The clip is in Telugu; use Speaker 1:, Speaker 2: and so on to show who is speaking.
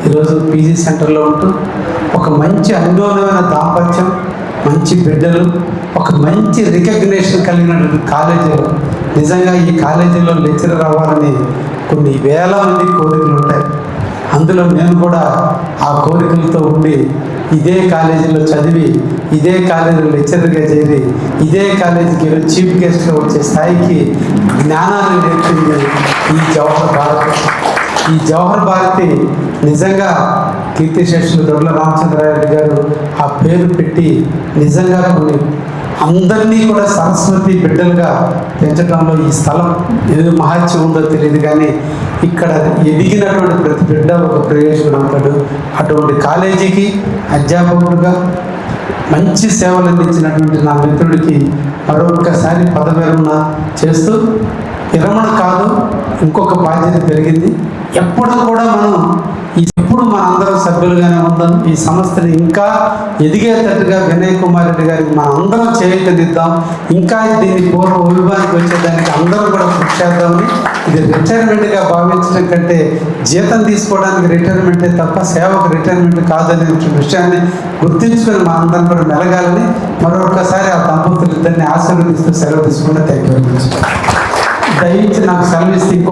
Speaker 1: ఈరోజు పీజీ సెంటర్లో ఉంటూ ఒక మంచి అన్యోన్యమైన దాంపత్యం, మంచి బిడ్డలు, ఒక మంచి రికగ్నేషన్ కలిగినటువంటి కాలేజీలో, నిజంగా ఈ కాలేజీలో లెక్చరర్ అవ్వాలని కొన్ని వేల మంది కోరికలు ఉంటాయి. అందులో నేను కూడా ఆ కోరికలతో ఉండి ఇదే కాలేజీలో చదివి, ఇదే కాలేజీలో లెక్చరర్గా చేరి, ఇదే కాలేజీకి చీఫ్ గెస్ట్గా వచ్చే స్థాయికి జ్ఞానాన్ని నేర్పింది ఈ జవహర్ భారతి. ఈ జవహర్ భారతి నిజంగా కీర్తిశేషులు దొడ్ల రామచంద్రారెడ్డి గారు ఆ పేరు పెట్టి నిజంగా కొన్ని అందరినీ కూడా సరస్వతి బిడ్డలుగా పెంచడంలో ఈ స్థలం ఏదో మహత్యం ఉందో తెలియదు, కానీ ఇక్కడ ఎదిగినటువంటి ప్రతి బిడ్డ ఒక ప్రయోజనం ఉంటాడు. అటువంటి కాలేజీకి అధ్యాపకుడుగా మంచి సేవలు అందించినటువంటి నా మిత్రుడికి మరొకసారి పదవిరమణ చేస్తూ, విరమణ కాదు, ఇంకొక బాధ్యత పెరిగింది. ఎప్పుడు కూడా ఎప్పుడు మన అందరం సభ్యులుగానే ఉందాం. ఈ సంస్థని ఇంకా ఎదిగేటట్టుగా వినయ్ కుమార్ రెడ్డి గారికి మనం అందరం చేయటదిద్దాం. ఇంకా దీన్ని పూర్వ వైభవానికి వచ్చేదానికి అందరూ కూడా కృషి చేద్దామని, ఇది రిటైర్మెంట్గా భావించడం కంటే జీతం తీసుకోవడానికి రిటైర్మెంటే తప్ప సేవకు రిటైర్మెంట్ కాదనే విషయాన్ని గుర్తించుకొని మనందరం కూడా మెలగాలని మరొకసారి ఆ దంపతులు ఇద్దరిని ఆశీర్వదిస్తూ సెలవు తీసుకుంటే థ్యాంక్ యూ వెరీ మచ్. దయించి నాకు సెలవు ఇస్తే